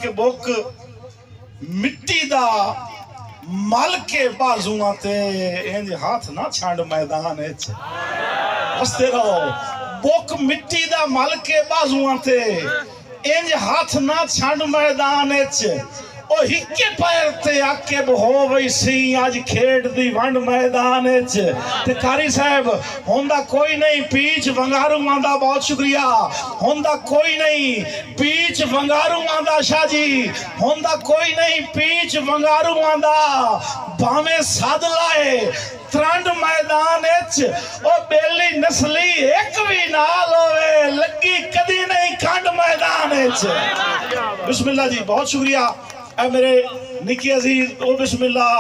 के बुक मिट्टी दा मल के बाजुआं ते इंज हाथ ना छंड मैदान विच हसते रहो। बुक मिट्टी दा मल के बाजुआं ते इंज हाथ ना छंड मैदान विच ओ हिक्के पैर ते आके हो वई सी अज खेड दी वंड मैदान विच ते कारी साहब होंदा कोई नहीं पीछ वंगारूआं दा बहुत शुक्रिया होंदा कोई नहीं पीछ वंगारूआं दा शाह जी होंदा कोई नहीं पीछ वंगारूआं दा भावें सद लाए त्रंड मैदान विच ओ बेली नस्ली एक भी नाल होवे लगी कदी नहीं खंड मैदान विच। बिस्मिल्लाह जी बहुत शुक्रिया मेरे निकी अजीज ओ बिस्मिल्लाह।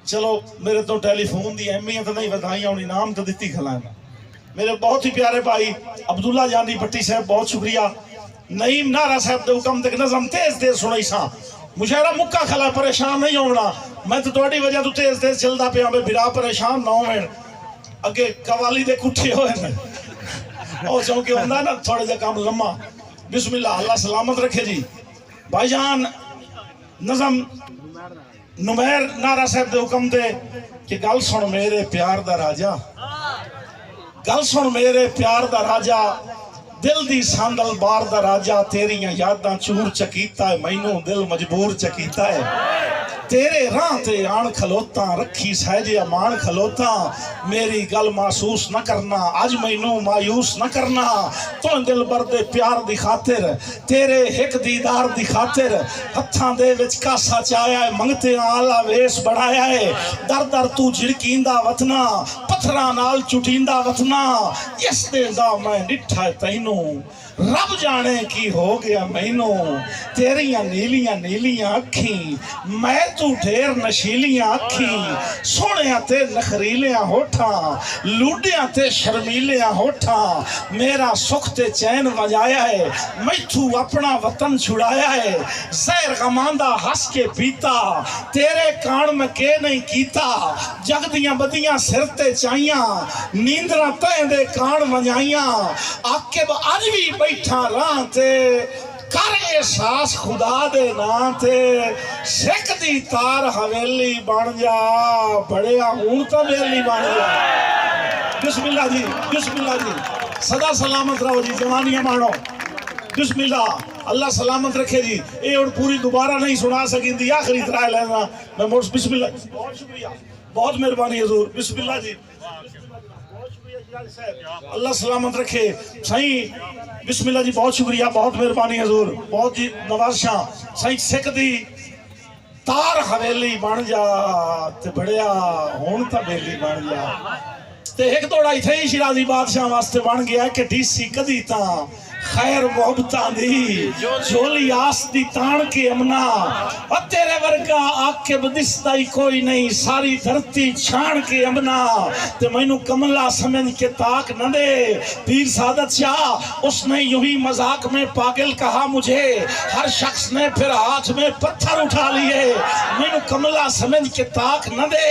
चलो मेरे तो टेलीफोन की अहमियत नहीं बताई और इनाम तो दी खिलाना मेरे बहुत ही प्यारे भाई अब्दुल्ला जानी भट्टी साहब बहुत शुक्रिया। नईम नारा साहब के हुक्म तक नज़म तेज तेज सुनाई सा मुशायरा मुक्का खला परेशान नहीं होना मैं तो थोड़ी वजह तो तेज तेज चलता पिया बिरा परेशान ना हो अगे कवाली दे कुठे होए चौंके होंगे ना थोड़ा जा काम लम्मा। बिस्मिल्लाह अल्लाह सलामत रखे जी। भाईजान नज़म नुमैर नारा साहब के हुक्म दे कि गल सुन मेरे प्यार दा राजा गल सुन मेरे प्यार दा राजा दिल दी सांदल बार दा राजा तेरियां यादां चूर चकीता है मैनू दिल मजबूर चकीता है तेरे राह ते आन खलोता रखी सहजे अमान खलोता मेरी गल महसूस न करना अज मैनू मायूस न करना तो दिल भर दे प्यार दी खातिर तेरे एक दीदार दी खातिर हत्थां दे विच कासा चाया है मंगते आला वेस बढ़ाया है दर दर तू झिड़कींदा वतना पत्थरां नाल चुटींदा वतना इस दे दा मैं डिठा तैनू रब जाने की हो गया मैनू तेरियां नीलियां नीलियां अखी मैं तू ढेर नशीलियां अखी सोहणिया ते नखरीलियां होठा लूडिया ते शर्मीलियां होठा मेरा सुख ते चैन वजाया है मैथू अपना वतन छुड़ाया है जहर गमांदा हंस के पीता तेरे कान में के नहीं कीता जग दियां बदियां सिर ते चाइयां नींदरा तैं दे कान वजाइयां आके अज भी बैठा राह ते कर एहसास खुदा दे नां ते सिख दी तार हवेली बन जा बड़िया हूं तो वेली बन जा। बिस्मिल्लाह जी सदा सलामत रहो जी जवानियां मानो। बिस्मिल्लाह अल्लाह सलामत रखे जी। ये और पूरी दोबारा नहीं सुना सकी आखिरी तरह लेना मैं बिस्मिल्लाह बहुत शुक्रिया बहुत मेहरबानी हजूर। बिस्मिल्लाह जी अल्लाह सलामत रखे सही। बिस्मिल्लाह जी बहुत शुक्रिया बहुत मेहरबानी हजूर बहुत जी नवाजा सही सिख दी तार हवेली बन जा ते बड़िया हुण तां बेली बन जा ते एक दौड़ा इत्थे ही शिराजी बादशाह वास्ते बन गया कि डीसी कदी तां खैर मोहब्बतां दी झोली आस दी तान के अमना और तेरे वर्गा आके बदिसदा ही कोई नहीं सारी धरती छान के अमना ते मैनू कमला समझ के ताक न दे पीर सादत शाह उसने यूं ही मजाक में पागल कहा मुझे हर शख्स ने फिर हाथ में पत्थर उठा लिए मैनू कमला समझ के ताक न दे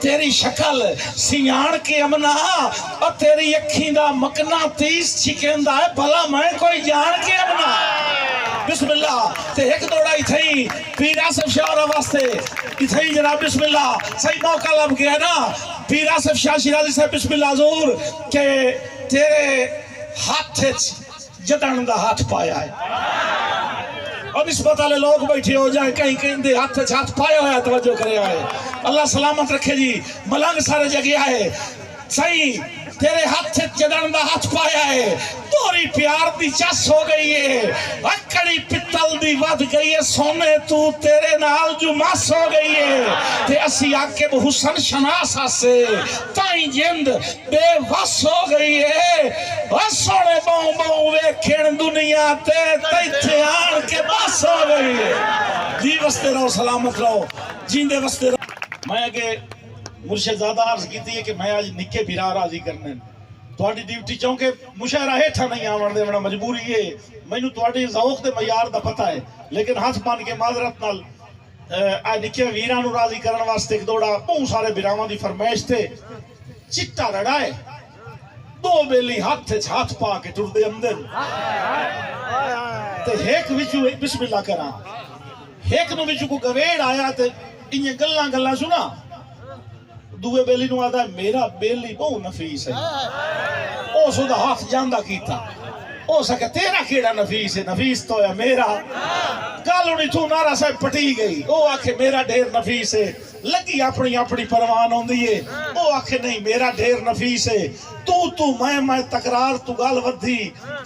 तेरी शक्ल सियाण के अमना और तेरी अखी दा मकना तीस छिकेंदा है भला मैं कोई जान के अपना। बिस्मिल्लाह ते एक दौड़ा इथे पीर आसिफ शाह वास्ते इथे जनाब बिस्मिल्लाह सही मौका लब गया ना पीर आसिफ शाह शिराजी साहब बिस्मिल्लाह हजूर के तेरे हाथ जदन दा हाथ पाया है और निस्बत वाले लोग बैठे हो जाए कहीं कहीं दे हाथ पाया हुआ तवज्जो करे है अल्लाह सलामत रखे जी मलंग सारे जगह है सही तेरे हाथ जदन दा हाथ पाया है तोरी प्यार दी चस हो गई है अकड़ी पित्तल दी वध गई है सोने तू तेरे नाल जो मस हो गई है ते असी आके हुसन शनास आसे ताई जिंद बेवस हो गई है ओ सोने बाऊ बाऊ वेखण दुनिया ते तैथे आन के बस हो गई है जी वस्ते रहो सलामत रहो जींदे वस्ते रहो। मैं के मुर्शिद ज़्यादा अर्ज की है कि मैं आज निके बिरा राजी करने थोड़ी ड्यूटी चौंके मुशायरा हेठा नहीं आवन देना मजबूरी है मैनू थोड़ी ज़ौक दे मयार दा पता है लेकिन हाथ मान के माजरत नाल आ निके वीरां नू राजी करने वास्ते एक दौड़ा बहुत सारे बिरावां दी फरमाइश थे चिट्टा रड़ा है दो बेली हाथ पा के टुरदे अंदर ते हेक विचू बिस्मिल्लाह करा हेक नु विचू को गवेड़ आया ते इन्हें गल्ला गल्ला सुना दुए बेली नु आदा मेरा बेली बहु नफीस है ओ सुदा हाथ जांदा कीता ओ सके तेरा केड़ा नफीस है नफीस तो है मेरा गल उनी तू नारा साहब पटी गई ओ आखे मेरा ढेर नफीस है लगी अपनी अपनी परवान होंदी है ओ आखे नहीं मेरा ढेर नफीस है तू मैं तकरार तू गल वधी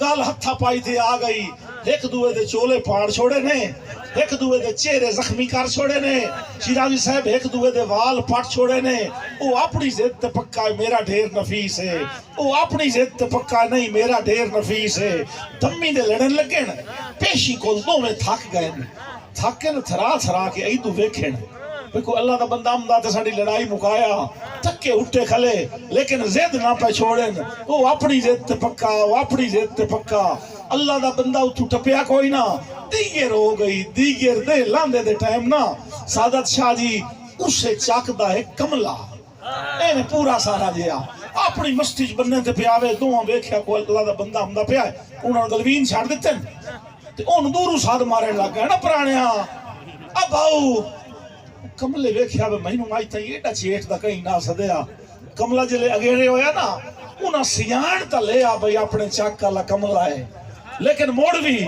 गल हथा पाई ते आ गई एक दूए दे चोले पाड़ छोड़े ने एक दूए दे चेहरे जख्मी कर छोड़े ने शिराजी साहब एक दूए दे वाल पट छोड़े ने ओ अपनी जिद ते पक्का मेरा ढेर नफीस है ओ अपनी जिद ते पक्का नहीं मेरा ढेर नफीस है दम्मी दे लड़न लगे पेशी को दोवें थक गए थके न थरा थरा के इदू वेखण देखो अल्लाह दा बंदा आमदा ते साडी लड़ाई मुकाया थके उठे खले लेकिन जिद ना पे छोड़न ओ अपनी जिद ते पक्का ओ अपनी जिद ते पक्का अल्लाह दा बंदा उठू टपया कोई ना दीगर हो गई दीगर दे लांदे दे टाइम ना सादत शाह जी उसे चाकदा है कमला एने पूरा सारा जिया अपनी मस्ती च बनने ते प्यावे दोवां वेख्या को अल्लाह दा बंदा आमदा पिया उन्हां गलवीन छाड़ दित्ते ते ओन दूरू साध मारन लग गया ना पुराणिया अब आओ कमले वेख्या मैनू अज तई एडा चेठ दा कहीं ना सदया कमला जिले अगेड़े होया ना उन्हें सियाण तो लिया भाई अपने चक वाला कमला है लेकिन मुड़ भी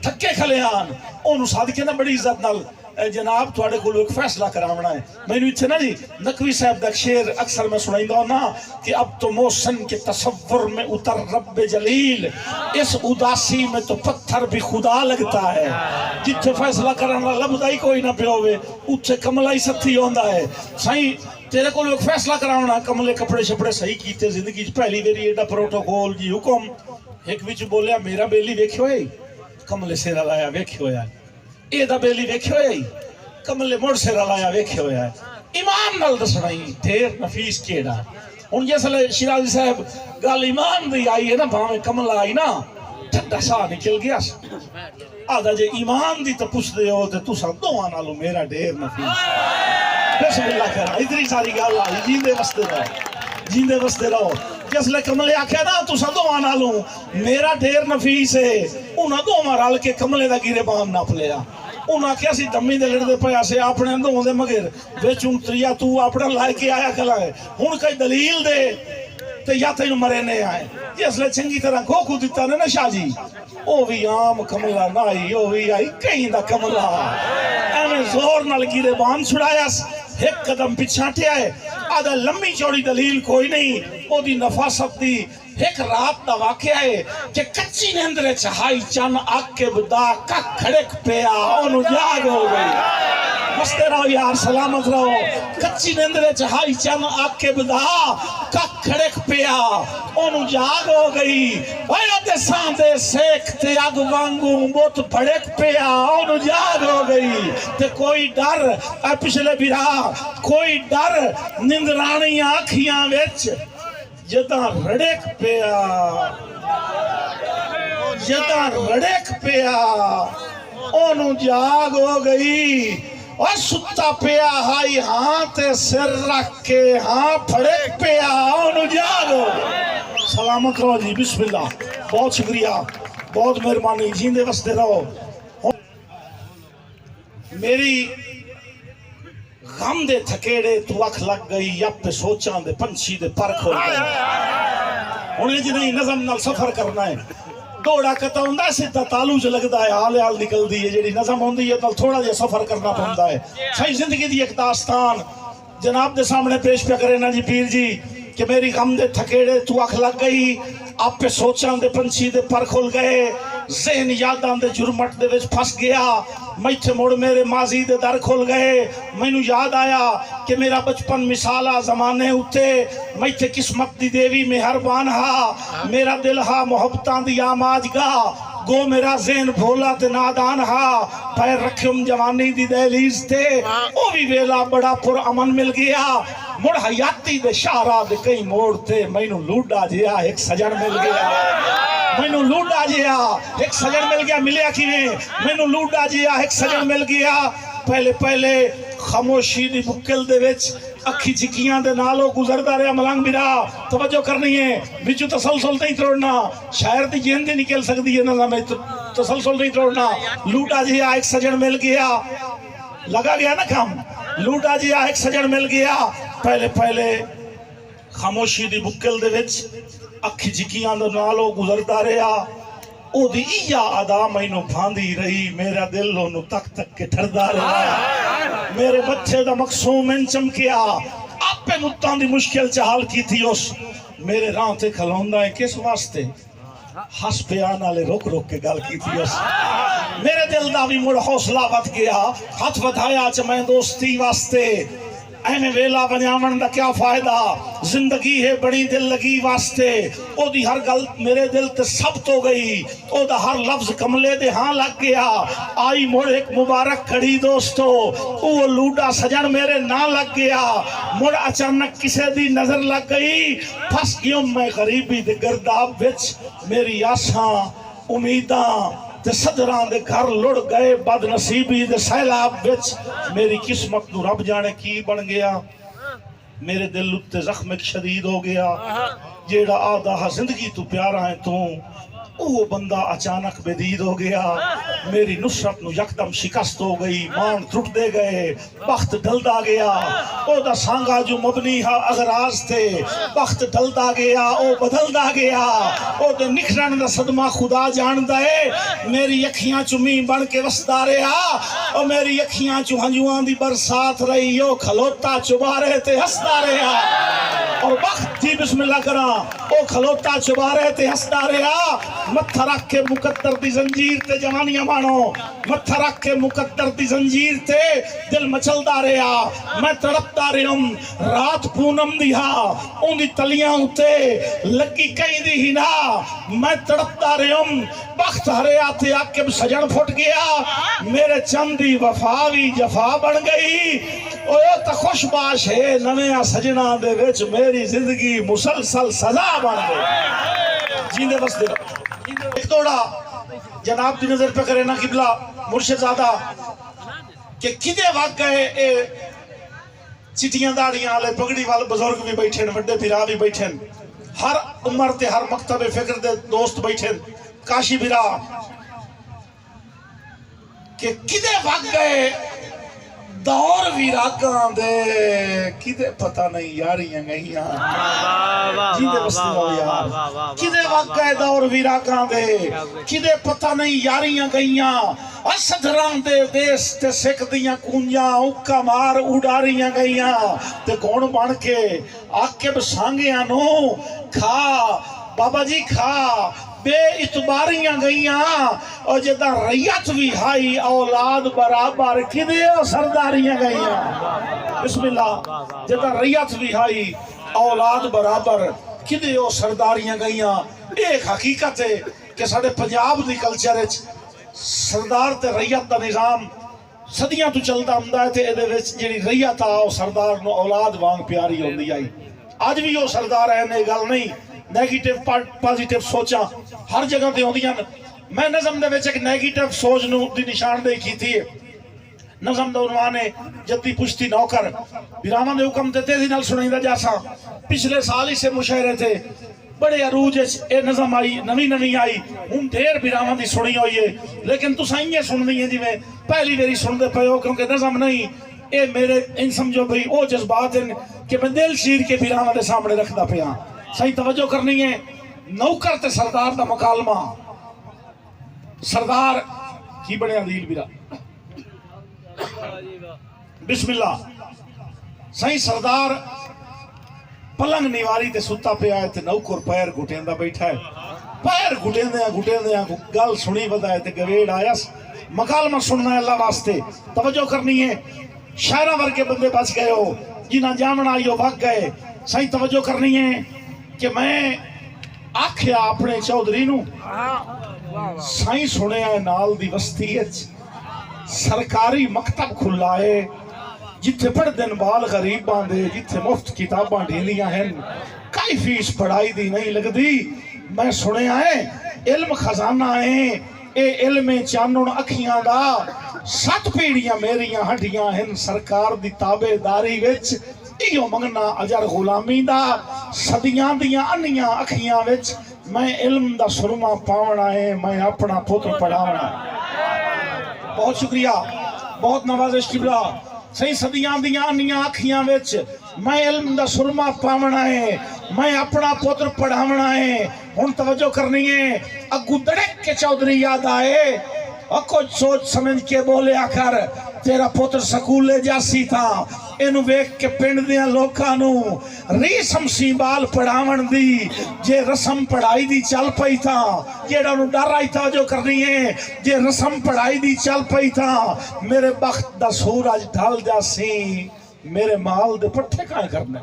थके खलियान ओनू सद के ना बड़ी इज्जत नाल जनाब तुहाडे कोल एक फैसला करावना है मैनू इत्थे ना जी नकवी साहब दा शेर अक्सर मैं सुनाइंदा ना कि अब तो मौसम के तसव्वुर में उतर रब्बे जलील इस उदासी में तो पत्थर भी खुदा लगता है जिथे फैसला करना लभदा ही कोई ना पियोवे उत्थे कमला ही सत्थी होंदा है सही तेरे को एक फैसला करावना कमले कपड़े शपड़े सही कीते जिंदगी पहली बारी एडा प्रोटोकॉल जी हुक्म एक विच बोलिया मेरा बेली वेख्यो है कमले सिरा लाया वेख्यो है एदा बेली वेख्यो है कमले मुड़ सिरा लाया वेख्यो है ईमान नाल दसना ही ढेर नफीस केड़ा हुन जिसले शिराजी साहब गल ईमान दी आई है ना भावे कमला आई ना ठंडा सा निकल गया आदा जे ईमान दी तो पुछदे हो ते तुसा दोवां नालों मेरा ढेर नफीस बिस्मिल्लाह कर इतनी सारी गल आई जींदे वसते रहो जिसले कमले आख्या ना तुसा दोवां नालों मेरा ढेर नफीस है उन्हां दोवां रल के कमले दा गिरेबान नाप लिया उन्हें आख्या सी दम्मी दे लड़दे पे आसे अपने दोवां दे मगर विच उतरिया तू अपना ला के आया कला है हुण कोई दलील दे ते या तेन मरे ने आए जिसले चंगी तरह खोखू दिता ने ना शाह जी ओ भी आम कमला ना आई ओ भी आई कहीं दा कमला एवें जोर नाल गिरेबान छुड़ाया एक कदम पिछा हटिया है आधा लंबी चौड़ी दलील कोई नहीं ओदी नफासत दी एक रात दा वाकया है कि कच्ची नींदरे चहाई चन आके बदा का खड़क पिया ओनु जाग हो गई हंसते रहो यार सलामत रहो कच्ची नींदरे चहाई चन आके बदा का खड़क पिया ओनु जाग हो गई भाई ओदे सांदे सेक ते अग वांगू मुत भड़क पिया ओनु जाग हो गई ते कोई डर आ पिछले बिरा कोई डर निंदरानी आखियां विच जदा रड़क पिया ओनू जाग हो गई और सुता पिया हाई हाँ ते सिर रख के हाँ फड़क पिया ओनू जाग हो गई सलामत रहो जी बिस्मिल्लाह बहुत शुक्रिया बहुत मेहरबानी जींदे वसते रहो मेरी गम दे थकेड़े तू अख लग गई अपने सोचा दे पंछी दे पर खोल गए हुणे ज नहीं नज़म नाल सफर करना है दौड़ा कता हुंदा सीधा तालू च लगदा है हाल हाल निकलदी है जेड़ी नज़म होंदी है तो थोड़ा जिहा सफर करना पैंदा है सही जिंदगी दी एक दास्तान जनाब दे सामने पेश पे करे ना जी पीर जी कि मेरी गम दे थकेड़े तू अख लग गई आपे सोचा दे पंछी दे पर खुल गए जहन यादां दे जुरमट दे विच फस गया मैथे मुड़ मेरे माजी दे दर खुल गए मैनू याद आया कि मेरा बचपन मिसाला जमाने उत्ते मैथे किस्मत दी देवी मेहरबान हा मेरा दिल हा मोहब्बतां दी आमाज गा गो मेरा ज़हन भोला ते नादान हा पैर रखम जवानी दी दहलीज ते ओ भी वेला बड़ा पुर अमन मिल गया मुड़ हयाती दे शाहरा दे कई मोड़ ते मैनू लूडा जिया एक सजन मिल गया मैनू लूडा जिया एक सजन मिल गया मिलिया किवें मैनू लूडा जिया एक सजन मिल गया पहले पहले खामोशी दी मुक्किल दे विच अखी चिकियां दे नालों गुजरदा रहा मलंग बिरा तवज्जो करनी है बिचू तसलसल नहीं तोड़ना शायर दी जिंद निकल सकती है ना तसलसल नहीं तोड़ना। लूटा जी एक सजन मिल गया, लगा गया ना काम। लूटा जी एक सजन मिल गया, पहले पहले खामोशी दी बुक्कल दे विच अखी झिकियां दे नालों गुजरदा रहा। ओदी इया अदा मैनू भांदी रही, मेरा दिल ओनू तक तक के ठरदा रहा। मेरे बच्चे दा मकसूम इन चमकिया, आपे मुत्तां दी मुश्किल च हाल की थी। उस मेरे राह ते खलोंदा है किस वास्ते, हस पिया नाले रोक रोक के गल की थी। उस मेरे दिल दा भी मुड़ हौसला वध गया, हाथ वधाया च मैं दोस्ती वास्ते। एवें वेला वजावन दा क्या फायदा, जिंदगी है बड़ी दिल लगी वास्ते। ओदी हर गल मेरे दिल ते सब तो गई, ओदा हर लफ्ज कमले दे हाँ लग गया। आई मुड़ एक मुबारक खड़ी दोस्तों, वो लूडा सजन मेरे ना लग गया। मुड़ अचानक किसे दी नजर लग गई, फस गयो मैं गरीबी दे गर्दाब विच। मेरी आसां उम्मीदां ते सदरां दे घर लुढ़ गए, बदनसीबी दे सैलाब विच। मेरी किस्मत नू रब जाने की बन गया। मेरे दिल उत्ते जख्म एक शदीद हो गया। जेड़ा आदा हा जिंदगी तू प्यारा है तू, वो बंदा अचानक बेदीद हो गया। मेरी नुसरत नू यकदम शिकस्त हो गई, मान टुटदे गए, वक्त ढलदा गया। ओदा सांगा जो मबनी हा अगराज थे, वक्त ढलदा गया, ओ बदलदा गया। ओदे निखरन दा सदमा खुदा जानदा है। मेरी अखियां चू मींह बन के वसदा रहा, और मेरी अखियां चू हंजुआं दी बरसात रही। ओ खलोता चुबारे ते हंसदा रहा, और वक्त जी बिस्मिल्लाह करा, ओ खलोता चुबारे ते हंसदा रहा। मत्था रख के मुकद्दर दी जंजीर ते जवानियां मानो, मत्था रख के मुकद्दर दी जंजीर ते दिल मचलदा रहा। मैं तड़पदा रहूं, रात पूनम दी हा, उंदी तलियां उते लगी कई दी ही ना। मैं तड़पदा रहूं, वक्त हरिया ते आके सजन फुट गया। मेरे चंद दी वफा भी जफा बन गई। ओ तो खुशबाश है नवे सजना दे विच, मेरी जिंदगी मुसलसल सजा बन गई। जींदे बस दे एक तोड़ा जनाब की नजर पे करे ना किबला मुर्शिदादा के किदे वक गए। ए चिटियां दाड़ियां वाले पगड़ी वाले बुजुर्ग भी बैठे, बड़े फिरा भी बैठे, हर उम्र ते हर मकतबे फिक्र दे दोस्त बैठे। काशी बिरा के किदे वक गए दौर विरागां दे, किदे पता नहीं यारियां गईयां। जिंदे बस्ती हो यार, किदे वक गए दौर विरागां दे, किदे पता नहीं यारियां गईयां। असदरां दे देश ते सिख दियां कूंजां उक्का मार उडारियां गईयां। ते कौन बन के आके बसांगियां नो खा बाबा जी खा बे इतबारियां गईयां। और जदा रैयत भी हाई औलाद बराबर किदे सरदारियां गईयां। बिस्मिल्लाह, जदा रैयत भी हाई औलाद बराबर किदे सरदारियां गईयां। एक हकीकत है कि साडे पंजाब दी कल्चर विच सरदार ते रैयत दा निजाम सदियां तो चलदा हुंदा है। ते इहदे विच जेहड़ी रैयत आ ओ सरदार नूं औलाद वांग प्यारी होंदी आई। अज भी वो सरदार है, ने गल नहीं नेगेटिव पॉजिटिव सोचा हर जगह ते आउंदियां। मैं नज़म दे विच एक नेगेटिव सोच नूं दी निशानदेही कीती है। नज़म दा उन्वान है जद्दी पुश्ती नौकर, बिरावां दे हुक्म ते तेजी नाल सुनाईंदा जासा। पिछले साल ही से मुशायरे थे, बड़े अरूज ए नज़म आई, नवी नवी आई, हुण ढेर बिरावां दी सुनी हुई है। लेकिन तुसां इयां सुनदी है जिवें पहली बारी सुनदे पए हो, क्योंकि नज़म नहीं ए मेरे इन समझो भाई वो जज्बात हैं कि मैं दिल चीर के बिरावां दे सामने रखदा पिया। सही तवज्जो करनी है। नौकर ते सरदार दा मुकालमा। सरदार की बने अदील बिरा बिस्मिल्लाह। सही सरदार पलंग निवारी ते सुता पिया है, ते नौकर पैर घुटेंदा बैठा है। पैर घुटेंदे गल सुनी वधाए ते गवेड़ आया। मुकालमा सुनना है अल्लाह वास्ते, तवज्जो करनी है। शायरा वर्गे बंदे बच गए हो, जिन्हें जामना आइयो भाग गए। सही तवज्जो करनी है कि मैं आख्या अपने चौधरी नू साई सुनिया नाल दी बस्ती सरकारी मकतब खुला है, जिथे पढ़दे बाल गरीबां दे, जिथे मुफ्त किताबां ढींदियां हैं, कई फीस पढ़ाई दी नहीं लगदी। मैं सुनिया है इल्म खजाना है, ए इल्मे चानण अखियां दा। 7 पीढ़ियां मेरियां हड्डियां हैं सरकार दी ताबेदारी विच। इहो मंगना अजर गुलामी दा, सदियां दियां अन्नियां अखियां विच मैं इल्म दा सुरमा पावना है, मैं अपना पुत्र पढ़ावना। बहुत शुक्रिया, बहुत नवाजिश किबला। सही सदियां दियां आनियां अखियां विच मैं इल्म दा सुरमा पावना है, मैं अपना पुत्र पढ़ावना है। हुण तवज्जो करनी है। अगू दड़क के चौधरी याद आए, कुछ सोच समझ के बोले आकर तेरा पुत्र स्कूले जासी था। इनू वेख के पिंड दियां लोकां नू रीसम सी बाल पढ़ावन दी जे रस्म पढ़ाई दी चल पई था, जेड़ा नू डर आई था जो करनी है, जे रस्म पढ़ाई दी चल पई था, मेरे बख्त दा सूरज ढल जासी, मेरे माल दे पट्ठे कां करने।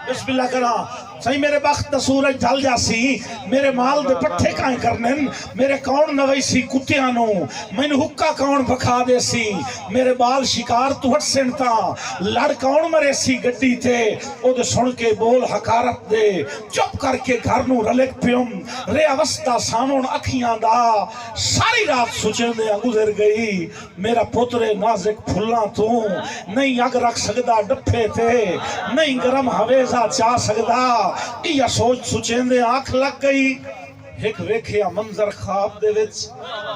बिस्मिल्लाह करा। सही मेरे बख्त दा सूरज ढल जासी, मेरे माल दे पट्ठे कां करने। मेरे कौन नवैसी कुत्तियां नू, मैनू हुक्का कौन बखा देसी, मेरे बाल शिकार तू हट सिनता, लड़ कौन मरे सी गड्डी ते, ओदे सुन के बोल हकारत दे, चुप करके घर नू रलिक पियम। रे अवस्था सामण अखियां दा, सारी रात सुचेंदे गुजर गई। मेरा पुत्र नाजुक फुल्लां तू, नहीं अग रख सकदा डफे ते, नहीं गरम हवेजा चा सकदा। या सोच सुचेंदे आंख लग गई। एक वेखिया मंजर ख्वाब दे विच,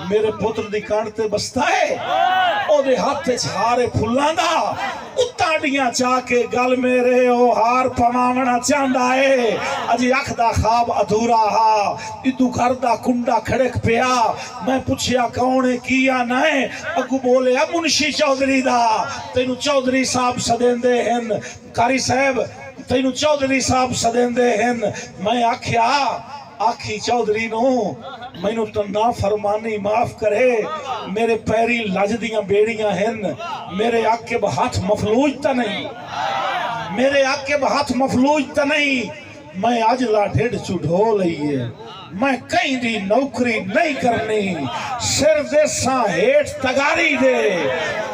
मेरे पुत्र दी कांड ते बसता है, ओदे हाथ च हारे फुल्लां दा, उताड़ियां चा के गल मेरे ओ हार पवावना चाहंदा है। अजे अख दा ख्वाब अधूरा हा, इदू घर दा कुंडा खड़क पिया। मैं पुछया कौन है किया ना है, अगू बोले मुंशी चौधरी दा, तेनू चौधरी साहब सदेंदे हन। कारी साहब तेनू चौधरी साहब सदेंदे हन। मैं आख्या आखी चौधरी नो मैनू तो ना फरमानी माफ करे, मेरे पैरी लज दियां बेड़ियां हन, मेरे आके हाथ मफलूज तो नहीं, मेरे आके हाथ मफलूज तो नहीं। मैं अज ला ढिड चुढ़ो लईए, मैं कहीं दी नौकरी नहीं करनी, सिर देसा हेठ तगारी दे,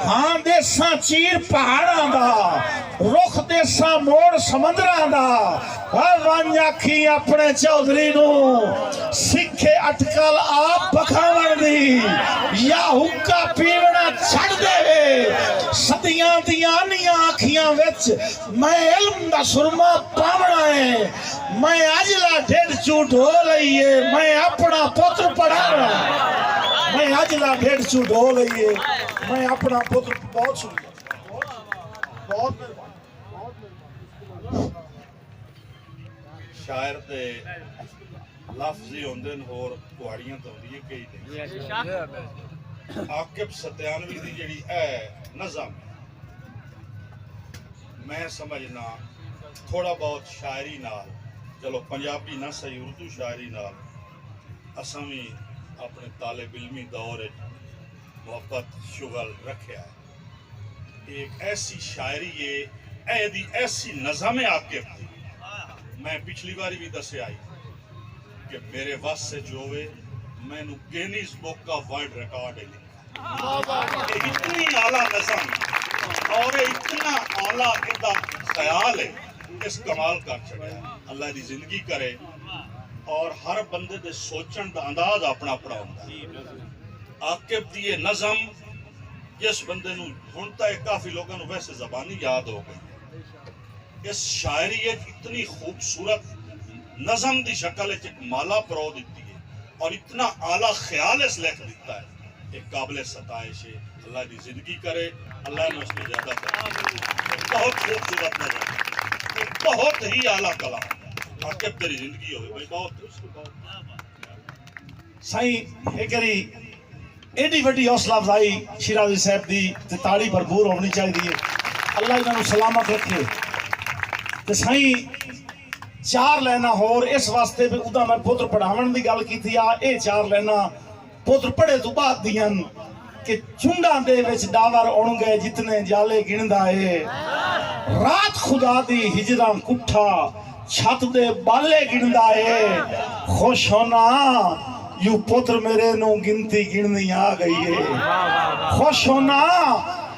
हाँ देसा चीर पहाड़ा दा, रुख देसा मोड़ समंदरा दा। आखी अपने चौधरी नू सिखे अटकल आप पखावन दी, या हुक्का पीवना छड़ दे। सदियां दियां आनियां अखियां विच मैं इल्म दा सुरमा पावना है, मैं अजला ढिड झूठ हो लईए, मैं अपना पुत्र पढ़ावना। मैं अजला ढिड झूठ हो लईए, मैं अपना पुत्र। बहुत शुक्रिया, बहुत शायर दे लफ्ज़ ही होंदे न, होर कुहाड़ियां तो होंदियां कई नहीं। आकिब सत्यानवी दी जेड़ी है नज़म, मैं समझना थोड़ा बहुत शायरी नाल, चलो पंजाबी ना सही उर्दू शायरी नाल असां भी अपने तालिब इल्मी दौर मोहब्बत शुगल रखा है। एक ऐसी शायरी है, दी ऐसी नज़म है आकिब दी, मैं पिछली बारी भी दसिया कि मेरे वस से जो वे मैनू गिनीज बुक का वर्ल्ड रिकॉर्ड है लिखा। इतनी आला नज़म और इतना आला इनका ख्याल है, इस कमाल कर छड़िया। अल्लाह दी जिंदगी करे और हर बंदे दे सोचण दा अंदाज अपना अपना होंदा। आकिब दी ये नज़म जिस बंदे नू हुण तक काफी लोगों नू वैसे ज़बानी याद हो गई, इस शायरी इतनी खूबसूरत नज़म की शक्ल एक माला परो दी है और इतना आला ख्याल इस लिख दिता है, एक काबिल सताइश है। अल्लाह की जिंदगी करे, अल्लाह ने उसको ज्यादा करे। बहुत खूबसूरत नज़म, एक बहुत ही आला कलाम। आकिब तेरी जिंदगी हो भाई, बहुत सही। एक एडी वड्डी हौसला अफजाई शिराजी साहब की ताड़ी भरपूर होनी चाहिए। अल्लाह इन्होंने सलामत रखे। तो सही चार लाइना होर इस वास्ते भी उदा मैं पुत्र पढ़ावन की गल की थी। ये चार लाइना पुत्र पढ़े तो बाद दियां कि चुंडा दे विच डावर उण गए जितने जाले गिणदा है, रात खुदा दी हिजरा कुठा छत दे बाले गिणदा है। खुश होना यू पुत्र मेरे नू गिनती गिननी आ गई है, खुश होना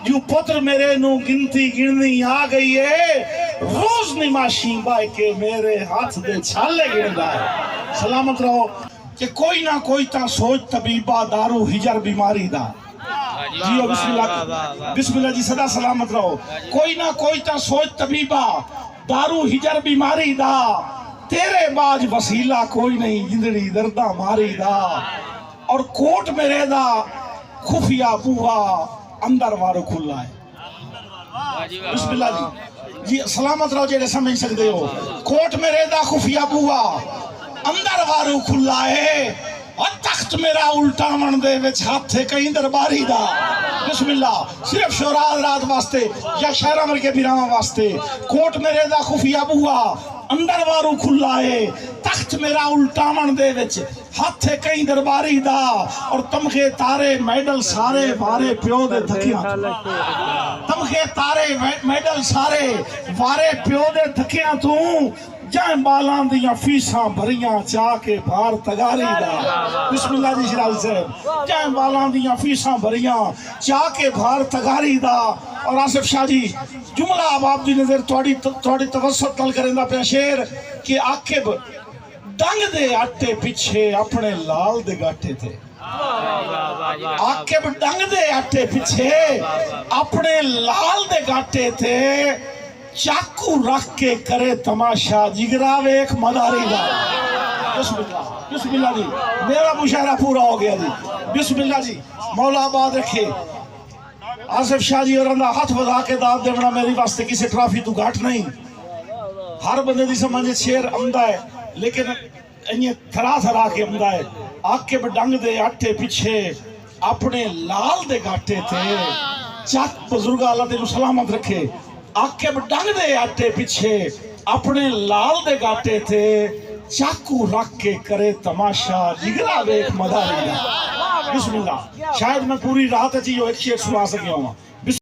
यू पुत्र मेरे नू गिनती गिननी आ गई है। रोज निमाशी बाय के मेरे हाथ दे छाले गिनदा है। सलामत रहो कि कोई ना कोई ता सोच तबीबा दारू हिजर बीमारी दा। जियो बिस्मिल्लाह, बिस्मिल्लाह जी सदा सलामत रहो। कोई ना कोई ता सोच तबीबा दारू हिजर बीमारी दा, तेरे बाज वसीला कोई नहीं जिंदड़ी दर्दा मारी दा और कोट मेरे दा खुफिया बुआ अंदर वारो खुला है बिस्मिल्लाह जी सलामत रहो जेड़े समझ सकते हो कोट मेरे दा खुफिया बुआ अंदर वारो खुला है और तख्त मेरा उल्टा मन दे विच हाथ है कहीं दरबारी दा बिस्मिल्लाह सिर्फ शोराद रात वास्ते या शहरा मल के बिरावा वास्ते कोट मेरे दा खुफिया बुआ अंदर वारू खुला है तख्त मेरा उल्टा मन दे विच हाथ है कहीं दरबारी दा और तमखे तारे मेडल सारे वारे प्यो दे धकिया तमखे तारे मेडल सारे वारे प्यो दे धकिया तू जै बालां दियां फीसां भरियां चाह के बाहर तगारी दा बिस्मिल्लाह जी शराज साहब जै बालां दियां फीसां भरियां चाह के बाहर तगारी दा और आसिफ शाह जी जुमला आप दी नजर थोड़ी तवस्सुत नाल करेंदा पे शेर कि आकिब डंग दे आटे पिछे अपने लाल दे गाटे थे आकिब डंग दे आटे पिछे अपने लाल दे गाटे थे चाकू रख के करे तमाशा जिगरा वेख मदारी दा बिस्मिल्लाह बिस्मिल्लाह जी मेरा मुशायरा पूरा हो गया जी बिस्मिल्लाह जी मौला आबाद रखे आसिफ शाह जी और हाथ बधा के दाद देना मेरी वास्ते किसी ट्रॉफी तू घाट नहीं हर बंदे दी समझ शेर आंदा है लेकिन इन्हें थरा थरा के आंदा है आके डंग दे आटे पिछे अपने लाल दे गाटे थे चक बुजुर्ग अल्लाह तेनू सलामत रखे आके डंग दे आटे पिछे अपने लाल दे गाटे थे चाकू रख के करे तमाशा जिगरा वेख मदारी दा बिस्मिल्लाह शायद मैं पूरी रात अच्छी एक शेर सुना सकिया हूँ